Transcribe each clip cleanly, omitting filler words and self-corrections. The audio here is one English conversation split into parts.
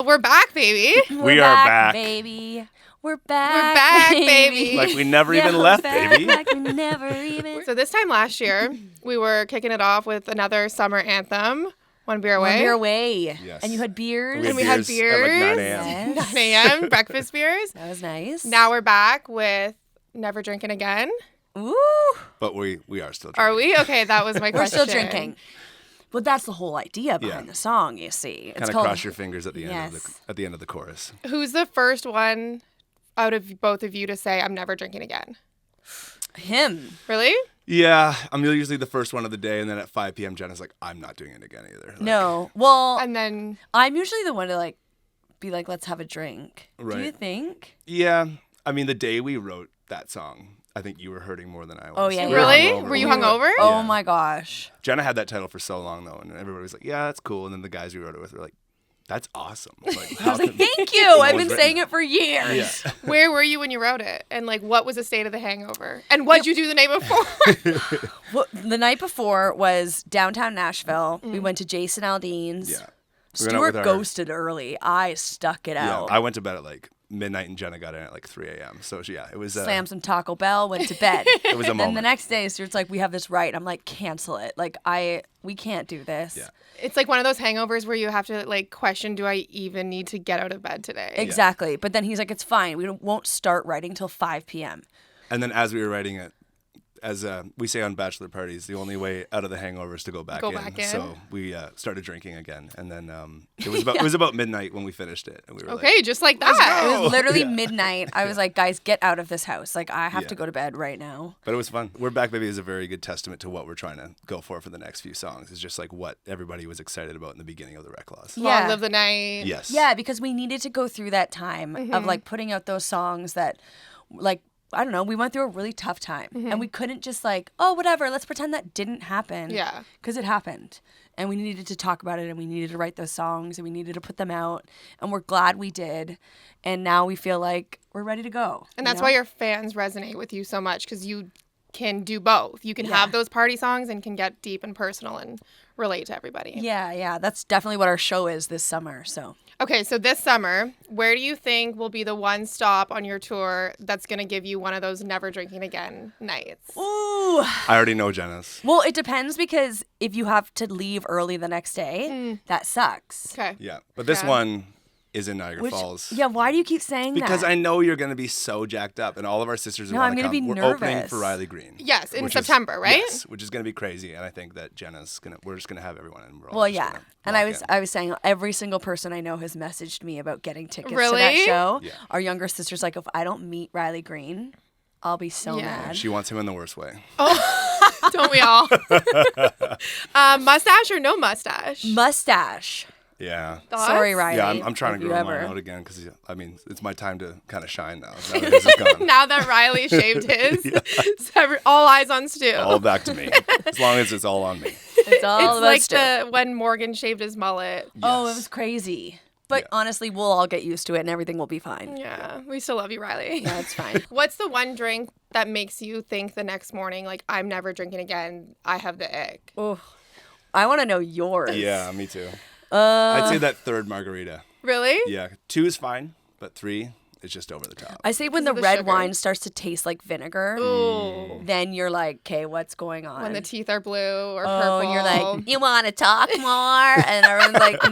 we're back, baby. We are back. baby. We're We're back. back, baby. Like we never even left, baby. Like we never even. So this time last year, we were kicking it off with another summer anthem, One Beer Away. One beer away. Yes. And you had beers. And we had At beers. like 9 a.m. Yes. 9 a.m. breakfast beers. That was nice. Now we're back with Never Drinking Again. Ooh. But we are still drinking. Are we? Okay, that was my We're question. still drinking. Well, that's the whole idea behind the song, you see. It's Kind of called cross your fingers at the end of Yes. at the end of the chorus. Who's the first one out of both of you to say, I'm never drinking again? Him. Really? Yeah, I'm usually the first one of the day, and then at 5 p.m. Jenna's like, I'm not doing it again either. Like, No. Well, And then, I'm usually the one to be like, let's have a drink. Do you Right. think? Yeah, I mean the day we wrote that song, I think you were hurting more than I was. Oh, yeah, We yeah. were really? hungover. Were you hungover? Oh Yeah. my gosh. Jenna had that title for so long though, and everybody was like, "Yeah, that's cool." And then the guys we wrote it with were like, "That's awesome." Like, I was like, thank you. It I've was been written. saying it for years. Yeah. Where were you when you wrote it? And what was the state of the hangover? And what'd you do the night before? Well, the night before was downtown Nashville. We went to Jason Aldean's. Yeah. We went out with Stuart our- ghosted early. I stuck it Yeah, out. I went to bed at like midnight, and Jenna got in at like 3 a.m. So yeah, it was. Slammed some Taco Bell, went to bed. It was a Then moment. the next day, Stuart's like, we have this right. I'm like, cancel it. We can't do this. Yeah. It's like one of those hangovers where you have to question, do I even need to get out of bed today? Exactly. But then he's like, it's fine. We won't start writing till 5 p.m. And then as we were writing it, as we say on bachelor parties, the only way out of the hangover is to go back in. So we started drinking again, and then it was about midnight when we finished it, and we were Okay, just like that. It was literally Yeah. midnight. I was like, guys, get out of this house. I have to go to bed right now. But it was fun. We're Back Baby is a very good testament to what we're trying to go for the next few songs. It's just like what everybody was excited about in the beginning of the Reklaws. Long live the night. Yes. Yeah, because we needed to go through that time of putting out those songs that I don't know, we went through a really tough time and we couldn't just oh, whatever, let's pretend that didn't happen. Yeah. Because it happened and we needed to talk about it and we needed to write those songs and we needed to put them out and we're glad we did. And now we feel like we're ready to go. And that's why your fans resonate with you so much, because you can do both. You can have those party songs and can get deep and personal and relate to everybody. Yeah. That's definitely what our show is this summer. So. Okay, so this summer, where do you think will be the one stop on your tour that's going to give you one of those never drinking again nights? Ooh. I already know Jenna's. Well, it depends because if you have to leave early the next day, that sucks. Okay. Yeah. But this one is in Niagara Falls. Yeah, why do you keep saying Because that? I know you're going to be so jacked up, and all of our sisters No, want I'm to gonna come. be We're opening nervous. for Riley Green. Yes, in which September, right? Yes, which is going to be crazy, and I think that we're just going to have everyone in. Well, yeah. And I was saying every single person I know has messaged me about getting tickets to that Really? show. Yeah. Our younger sister's like, if I don't meet Riley Green, I'll be so mad. She wants him in the worst way. Don't we all? Mustache or no mustache? Mustache. Yeah. Thoughts? Sorry, Riley. Yeah, I'm trying to if you grow mine ever- out again because, I mean, it's my time to kind of shine now. Now that his is gone. Now that Riley shaved his, so all eyes on Stu. All back to me. As long as it's all on me. It's all It's about like Stu. when Morgan shaved his mullet. Oh, it Yes. was crazy. But honestly, we'll all get used to it and everything will be fine. Yeah, we still love you, Riley. Yeah, it's fine. What's the one drink that makes you think the next morning, I'm never drinking again, I have the ick? Oh, I want to know yours. Yeah, me too. I'd say that third margarita. Really? Yeah, 2 is fine, but 3 is just over the top. I say when the of the red sugar. wine starts to taste like vinegar, then you're like, okay, what's going on? When the teeth are blue or Oh, purple. and you're like, you want to talk more? And everyone's like,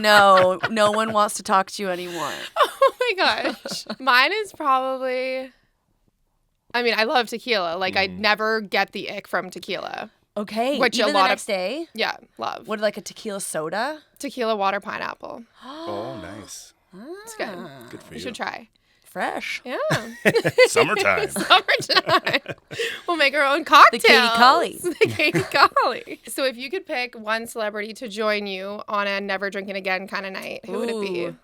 no one wants to talk to you anymore. oh my gosh. Mine is probably, I love tequila. I never get the ick from tequila. Okay, Which a even lot the of- next day? Yeah, love. What, like a tequila soda? Tequila, water, pineapple. Oh, nice. It's good. Good for You you. should try. Fresh. Yeah. Summertime. Summertime. We'll make our own cocktails. Katie Collie. The Katie Collie. So if you could pick one celebrity to join you on a never drinking again kind of night, who would it be? Ooh.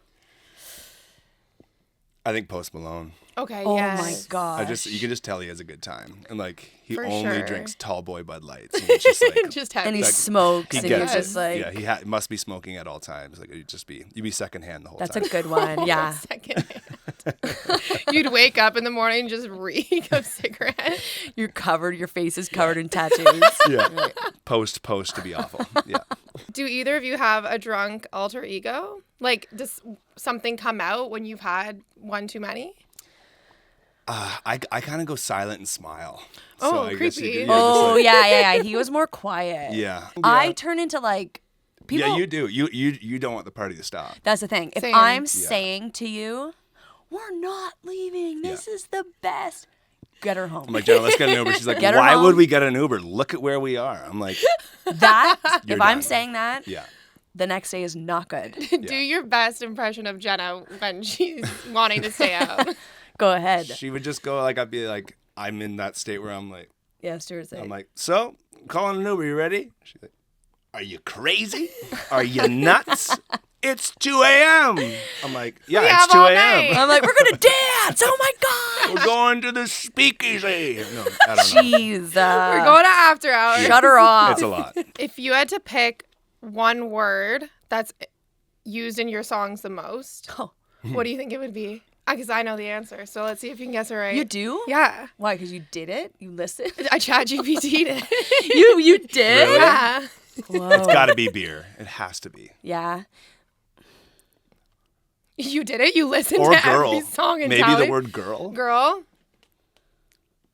I think Post Malone. Okay, Oh yes. my gosh. You can just tell he has a good time, and he For only sure. drinks tall boy Bud Lights. And it's just Just heavy. And he Like, smokes, he and gets you're just like, yeah, he must be smoking at all times. You'd be secondhand the whole that's a time. good one. Yeah. Secondhand. You'd wake up in the morning and just reek of cigarette. Your face is covered in tattoos. Yeah. Post to be awful. Yeah. Do either of you have a drunk alter ego? something come out when you've had one too many? I kind of go silent and smile. Oh, I guess you creepy. could- yeah, just like- yeah. He was more quiet. Yeah. I turn into like people. Yeah, you do. You don't want the party to stop. That's the thing. If Same. I'm saying to you, we're not leaving. This is the best. Get her home. I'm like, Jenna, let's get an Uber. She's like, Get her why home. would we get an Uber? Look at where we are. I'm like, That You're if I'm done. saying that, yeah. the next day is not good. Do your best impression of Jenna when she's wanting to stay out. Go ahead. She would just go like, I'd be like, I'm in that state where I'm like, Yeah, seriously. I'm like, so calling an Uber. You ready? She's like, are you crazy? Are you nuts? It's 2 a.m. I'm like, yeah, We it's have 2 all a.m. night. I'm like, we're gonna dance. Oh my god. We're going to the speakeasy. No, I don't know. Jeez. We're going to after hours. Shut her off. It's a lot. If you had to pick one word that's used in your songs the most, Oh. what do you think it would be? Because I know the answer, so let's see if you can guess it right. You do? Yeah. Why? Because you did it? You listened? I chat GPT'd it. you did? Really? Yeah. Whoa. It's got to be beer. It has to be. Yeah. You did it? You listened Or to girl. every song and Maybe the tallied? word girl. Girl?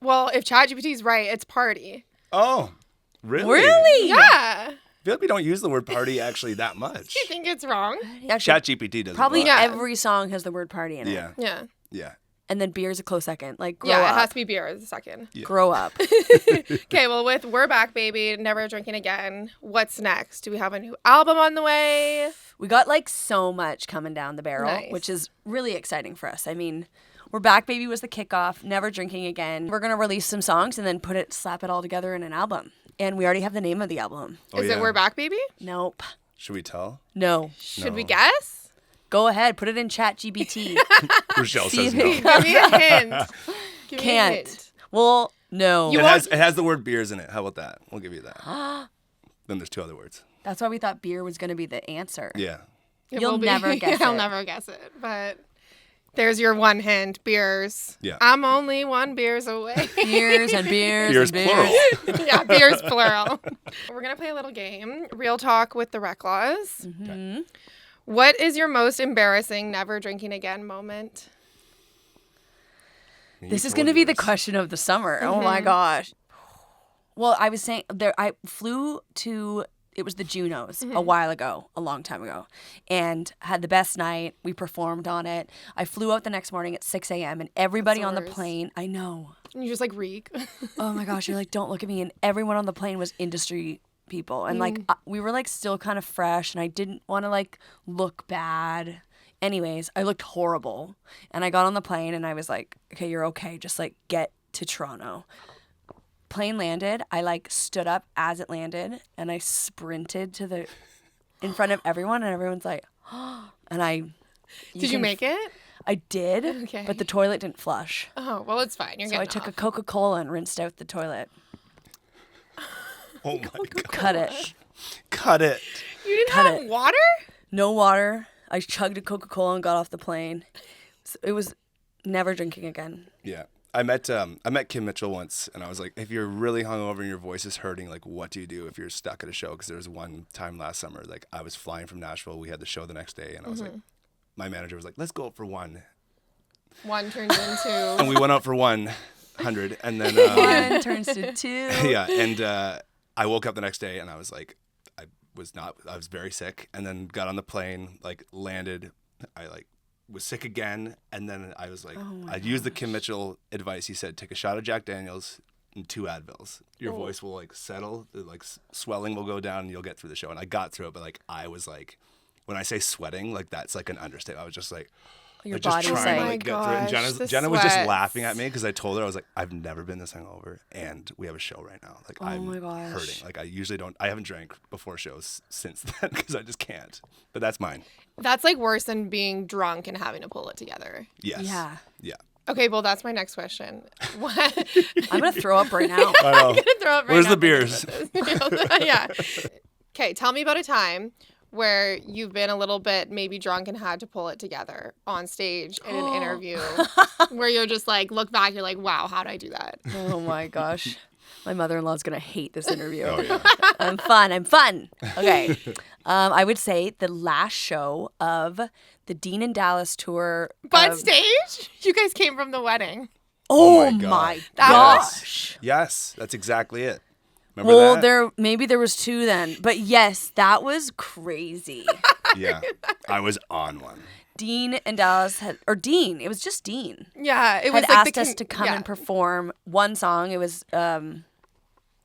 Well, if ChatGPT's right, it's party. Oh, really? Really? Yeah. I feel like we don't use the word party actually that much. You think it's wrong? Actually, ChatGPT does probably Yeah. every song has the word party in it. Yeah. Yeah. Yeah. And then beer's a close second. Like, grow Yeah, up. it has to be beer as a second. Grow up. Okay, well, with We're Back, Baby, Never Drinking Again, what's next? Do we have a new album on the way? We got like so much coming down the barrel, Nice. which is really exciting for us. I mean, We're Back Baby was the kickoff, Never Drinking Again. We're going to release some songs and then slap it all together in an album. And we already have the name of the album. Is it We're Back, Baby? Nope. Should we tell? No. Should No. we guess? Go ahead, put it in ChatGPT. Rochelle See says if no. it- Give me a hint. Give me a Can't. hint. Well, no. You- It has the word beers in it. How about that? We'll give you that. Then there's 2 other words. That's why we thought beer was going to be the answer. Yeah. It You'll will be- never guess I'll it. never guess it, but there's your one hint. Beers. Yeah. I'm only one beers away. Beers and beers Beers and beers. plural. Yeah, beers plural. We're going to play a little game. Real talk with the Reklaws. Mm-hmm. What is your most embarrassing Never Drinking Again moment? This You is told going to be the yours. question of the summer. Oh my gosh. Well, I was saying I flew to it was the Junos a while ago, a long time ago, and had the best night. We performed on it. I flew out the next morning at 6 a.m. and everybody That's the on the worst. plane, I know. And you just like reek. Oh my gosh, you're like, don't look at me. And everyone on the plane was industry people. And like, we were like still kind of fresh and I didn't want to like look bad. Anyways, I looked horrible. And I got on the plane and I was like, okay, you're okay. Just like get to Toronto. Plane landed. I like stood up as it landed and I sprinted to the in front of everyone and everyone's like, and I. Did you make it? I did, Okay. but the toilet didn't flush. Oh, well, it's fine. You're So I getting took a off. Coca-Cola and rinsed out the toilet. Oh my God. Cut it. Cut it. You didn't Cut have it. water? No water. I chugged a Coca-Cola and got off the plane. So it was never drinking again. Yeah. I met Kim Mitchell once, and I was like, if you're really hungover and your voice is hurting, like, what do you do if you're stuck at a show? Because there was one time last summer, like, I was flying from Nashville. We had the show the next day, and I was like, my manager was like, let's go out for one. One turns into. And we went out for 100, and then, One turns to two. yeah, and I woke up the next day, and I was like, I was very sick, and then got on the plane, like, landed, I, like, was sick again, and then I was like, I used the Kim Mitchell advice. He said, take a shot of Jack Daniels and 2 Advils. Your voice will like settle, the like swelling will go down, and you'll get through the show. And I got through it, but like I was like, when I say sweating, like that's like an understatement. I was just like, Your just body's trying like, to Oh my like get through it. And gosh, the Jenna was just sweats. laughing at me because I told her, I was like, I've never been this hungover, and we have a show right now. Like I'm my gosh. hurting. Like I usually don't. I haven't drank before shows since then because I just can't. But that's mine. That's like worse than being drunk and having to pull it together. Yes. Yeah. Yeah. Okay, well, that's my next question. What? I'm going to throw up right now. I know. Throw up right Where's now the thinking beers? about this. Yeah. Okay, tell me about a time where you've been a little bit maybe drunk and had to pull it together on stage in an interview where you're just like, look back, you're like, wow, how'd I do that? Oh my gosh. My mother-in-law's going to hate this interview. Oh, yeah. I'm fun. Okay. I would say the last show of the Dean and Dallas tour. Bud stage? You guys came from the wedding. Oh, my God. my Yes. gosh. Yes, that's exactly it. Remember Well, that? maybe there was 2 then. But yes, that was crazy. Yeah, I was on one. Dean and Dallas it was just Dean. Yeah, it Had was like asked us to come and perform one song. It was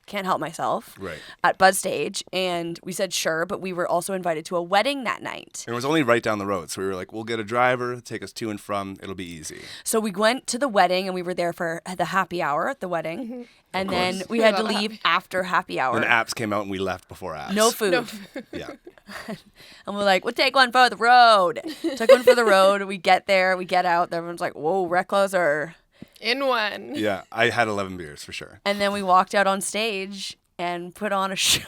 Can't Help Myself Right. at Bud Stage. And we said sure, but we were also invited to a wedding that night. And it was only right down the road, so we were like, we'll get a driver, take us to and from. It'll be easy. So we went to the wedding and we were there for the happy hour at the wedding. Mm-hmm. And Of then course. we had to leave after happy hour. Then apps came out and we left before apps. No food. Yeah. And we're like, we'll take one for the road. Took one for the road. We get there, we get out. Everyone's like, whoa, Reklaws are... In one. Yeah, I had 11 beers for sure. And then we walked out on stage and put on a show.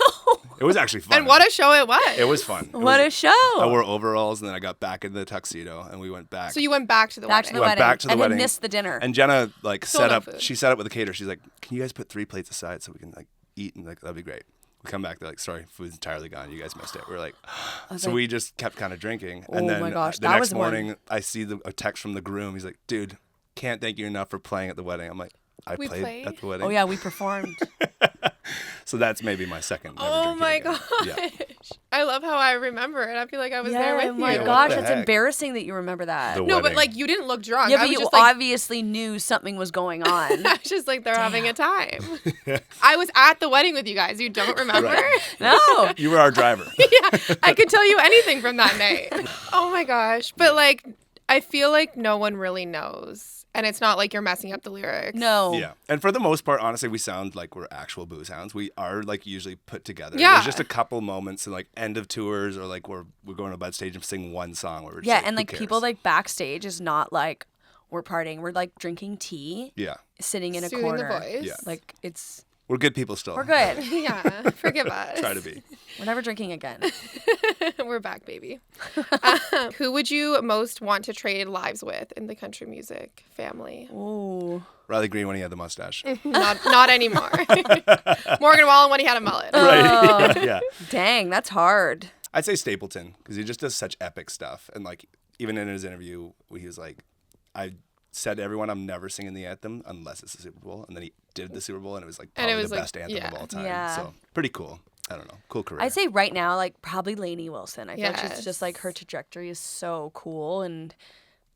It was actually fun. And what a show it was. It was fun. What a show. I wore overalls and then I got back in the tuxedo and we went back. So you went back to the Back to wedding. the Went wedding. back to the and wedding. then missed the dinner. And Jenna Still set no up. food. She set up with the caterer. She's like, "Can you guys put 3 plates aside so we can like eat?" And like that'd be great. We come back. They're like, "Sorry, food's entirely gone. You guys missed it." We're like, so like, we just kept kind of drinking. Oh And then my gosh, the that next was one. morning, I see a text from the groom. He's like, "Dude, can't thank you enough for playing at the wedding." I'm like, "I We played played? at the wedding." Oh, yeah, we performed. So that's maybe my second. ever Oh drinking my again. gosh. Yeah. I love how I remember it. I feel like I was yeah, there with oh my you. what gosh, the that's heck? embarrassing that you remember that. The No, but wedding. like you didn't look drunk. yeah, I but was you just like, obviously knew something was going on. I was just like they're having a time. I was at the wedding with you guys. You don't remember? Right. No. You were our driver. Yeah, I could tell you anything from that night. Oh my gosh. But like, I feel like no one really knows. And it's not like you're messing up the lyrics. No. Yeah. And for the most part, honestly, we sound like we're actual booze hounds. We are like usually put together. Yeah. There's just a couple moments in like end of tours or like we're going to Bud Stage and sing one song where we're just Yeah, like, and who like cares? people like backstage is not like we're partying. We're like drinking tea, Yeah. sitting in a Soothing the corner. voice. Yeah. Like it's We're good people still. we're good. Yeah, forgive us. Try to be. We're never drinking again. We're back, baby. Who would you most want to trade lives with in the country music family? Ooh. Riley Green when he had the mustache. Not anymore. Morgan Wallen when he had a mullet. Right. Yeah. Dang, that's hard. I'd say Stapleton because he just does such epic stuff. And like even in his interview, he was like, I said to everyone, I'm never singing the anthem unless it's the Super Bowl. And then he did the Super Bowl and it was like And it probably was the like- best anthem yeah. of all time. Yeah. So pretty cool. I don't know. Cool career. I'd say right now, like probably Lainey Wilson. I feel like Yes. she's just like her trajectory is so cool and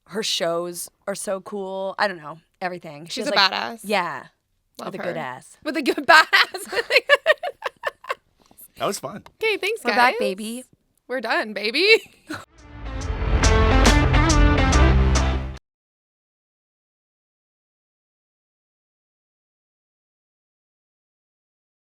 her shows are so cool. I don't know. Everything. She's has, a like, badass. Yeah. Love with a her. good ass. With a good badass. that was fun. Okay, thanks, We're guys. back, baby. We're done, baby.